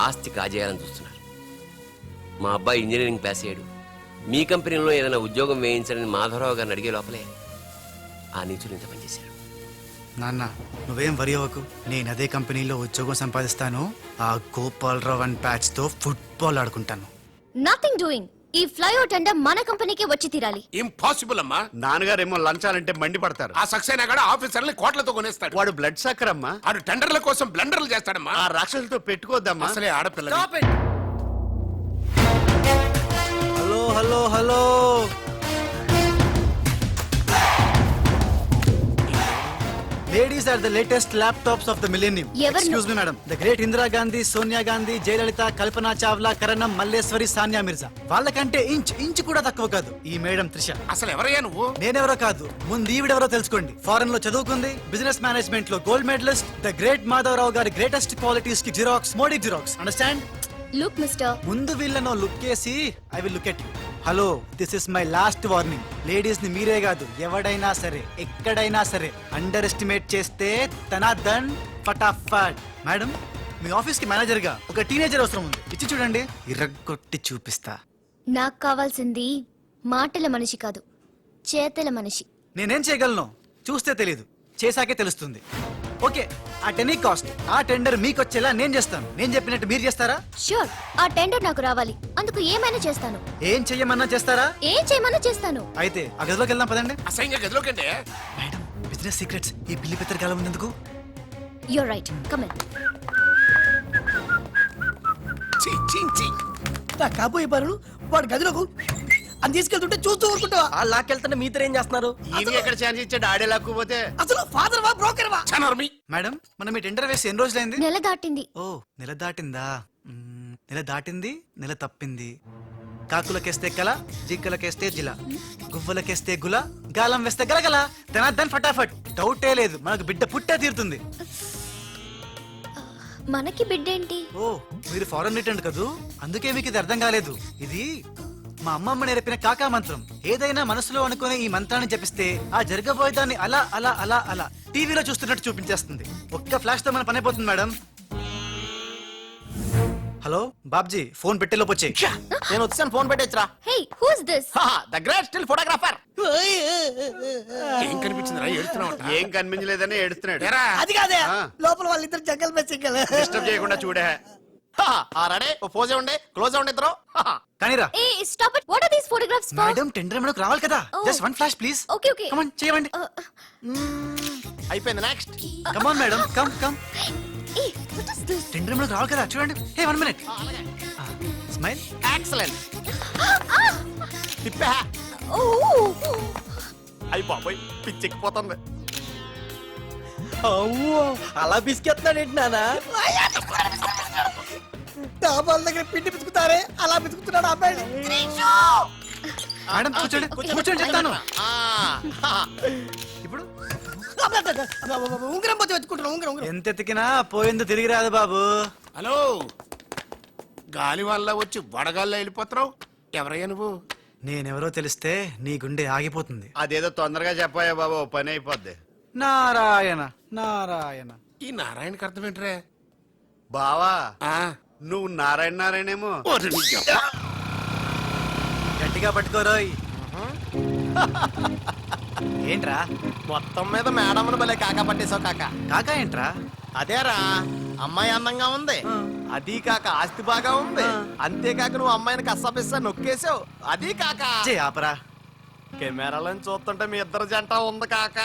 ఆస్తి కాజేయాలని చూస్తున్నారు. మా అబ్బాయి ఇంజనీరింగ్ పాస్ అయ్యాడు, మీ కంపెనీలో ఏదైనా ఉద్యోగం వేయించాలని మాధవరావు గారిని అడిగే లోపలే ఆ నీచులు ఇంత పనిచేశారు. నాన్న నువ్వేం వరి అవ్వకు, నేను అదే కంపెనీలో ఉద్యోగం సంపాదిస్తాను. ఆ గోపాలరావు అండ్ ప్యాచ్ తో ఫుట్బాల్ ఆడుకుంటాను. Nothing doing. ఈ ఫ్లైఓవర్ టెండర్ మన కంపెనీకే వచ్చి తీరాలి. ఇంపాసిబుల్ అమ్మా. నాన్నగారేమో లంచాలంటే మండి పడతారు. ఆ సక్సేనా కూడా ఆఫీసర్ని కోట్లతో కొనేస్తాడు. వాడు బ్లడ్ సక్కర్ అమ్మా. ఆడు టెండర్ల కోసం బ్లండర్లు చేస్తాడమ్మా. ఆ రాక్షసులతో పెట్టుకోద్దమ్మా. అసలే ఆడపిల్ల. Hello hello hello, ladies are the latest laptops of the millennium. Excuse me madam, the great Indira Gandhi, Sonia Gandhi, Jayalalitha, Kalpana Chawla, Karanam, Malleswari, Sania Mirza వాళ్ళకంటే ఇంచ్ కూడా తక్కువ కాదు ఈ మేడం త్రిష. అసలు ఎవరయ్యా నువ్వు? నేనెవరో కాదు, ముందు ఈవిడెవరో తెలుసుకోండి. ఫారెన్ లో చదువుకుంది, బిజినెస్ మేనేజ్మెంట్ లో gold medalist, the great Madhavarao గారి గ్రేటెస్ట్ క్వాలిటీస్ కి జిరాక్స్ మోడీ జిరాక్స్. అండర్స్టాండ్? లుక్ మిస్టర్, ముందు వీళ్ళను లుక్ చేసి I will look at you. Hello, this is my last warning. Ladies ని మీరే కాదు, ఎవడైనా సరే ఎక్కడైనా సరే అండర్ ఎస్టిమేట్ చేస్తే తనాదన్ ఫటాఫట్. మేడం, మీ ఆఫీస్ కి మేనేజర్ గా ఒక టీనేజర్ అవసరం ఉంది, ఇచ్చి చూడండి, ఇరగ్గొట్టి చూపిస్తా. నాకు కావాల్సింది మాటల మనిషి కాదు, చేతల మనిషి. నేనేం చేయగలను చూస్తే తెలీదు, చేశాకే తెలుస్తుంది. ఓకే, ఆ టెనీ కాస్ట్, ఆ టెండర్ మీకు వచ్చేలా నేను చేస్తాను. నేను చెప్పినట్టు మీరు చేస్తారా? ష్యూర్, ఆ టెండర్ నాకు రావాలి. అందుకు ఏమైనా చేస్తాను. ఏం చెయ్యమన్నా చేస్తారా? ఏం చేయమన్నా చేస్తాను. అయితే ఆ గదిలోకి వెళ్దాం పదండి. అసహ్యంగా గదిలోకండి. మేడం, బిజినెస్ సీక్రెట్స్ ఈ పిల్లి పెద్దరు కాలం ఎందుకు? You're right, come in. కాబోయే పనులు వాడు గదిలోకు అని తీసుకెళ్తుంటే చూస్తూ ఊరుకుంటావా? ఆ లాక్కెళ్తుంటే మీతో ఏం చేస్తున్నారు? ఈయన ఎక్కడ ఛాన్స్ ఇచ్చాడు? ఆడే లాక్కుపోతే అసలు ఫాదర్ వా బ్రోకర్ వా? మేడం, మనం ఈ టెండర్ వేసి ఎన్ని రోజులైంది? నెల దాటింది. ఓ, నెల దాటిందా? నెల దాటింది, నెల తప్పింది. కాకులకేస్తే కల, జింకలకేస్తే జిల, గువ్వలకేస్తే గుల, గాలం వేస్తే గలగల, తనద్దన్ ఫటాఫట్. డౌటే లేదు, మనకు బిడ్డ పుట్టే తీరుతుంది. మనకి బిడ్డేంటి? ఓ, మీరు ఫారెన్ రిటర్న్ కదూ, అందుకే మీకు ఇది అర్థం కాలేదు. ఇది మా అమ్మమ్మ నేర్పిన కాకా మంత్రం. ఏదైనా మనసులో అనుకునే ఈ మంత్రాన్ని జపిస్తే ఆ జరగబోయేదాన్ని అలా అలా అలా అలా టీవీలో చూస్తున్నట్టు చూపించేస్తుంది. ఒక్క ఫ్లాష్ తో మన పని అయిపోతుంది మేడం. హలో బాబ్జీ, ఫోన్ పెట్టేలోపు వచ్చే. నేను వచ్చాను, ఫోన్ పెట్టేచ్చరా. Hey, who is this? The great still photographer. ఏం కనిపించిందిరా? ఏడుస్తున్నావు? ఏం కనిపించలేదని ఏడుస్తున్నాడు. అది కాదే, లోపల వాళ్ళిద్దరు జంగల్ మే సింగల్. డిస్టర్బ్ చేయకుండా చూడే. రెడీ, పోజే ఉండే, క్లోజ్ ఉండే ఇద్దరు. కానీరా. Hey stop it. What are these photographs for? Madam, tender మనకు రావాలి కదా. Just one flash please. Okay okay, come on, చేయండి. అయిపోయింది, next. Come on madam, come come. Hey what is this? Tender మనకు రావాలి కదా, చూడండి. Hey, 1 minute. స్మైల్. ఎక్సలెంట్. తిప్పే. ఓ, అయ్యి బాబోయ్, పిచ్చెక్కిపోతుంది. అవ్వో, అలా బిస్కెత్తాడేంటి నానా? డాబాల దగ్గర పిండి పిసుకుతారే అలా పిసుకుతున్నాడు అబ్బాయి. మేడం కూర్చోండి, కూర్చోండి చెప్తాను. ఇప్పుడు ఉంగరం పోతే వెతుకుంటున్నా. ఉంగరం ఎంత ఎతికినా పోయింది తిరిగి రాదు బాబు. హలో, గాలి వల్ల వచ్చి వడగాల్లో వెళ్ళిపోతున్నావు. ఎవరయ్యా నువ్వు? నేనెవరో తెలిస్తే నీ గుండె ఆగిపోతుంది. అదేదో తొందరగా చెప్పాయా బాబా, పని అయిపోద్ది. నారాయణ నారాయణ. ఈ నారాయణకి అర్థం ఏంట్రే? బావా, ఆ, నువ్వు నారాయణ నారాయణేమో. ఓరి నీ అబ్బా. గట్టిగా పట్టుకోరోయ్. ఏంట్రా? మొత్తం మీద మేడంను భలే కాకా పట్టేశావు కాకా. కాకా ఏంట్రా? అదేరా, అమ్మాయి అందంగా ఉంది, అది కాక ఆస్తి బాగా ఉంది, అంతేకాక నువ్వు అమ్మాయిని కష్టపిస్తా నొక్కేసావు, అది కాక ఆపరా. కెమెరాలను చూస్తుంటే మీ ఇద్దరు జంట ఉంది కాక.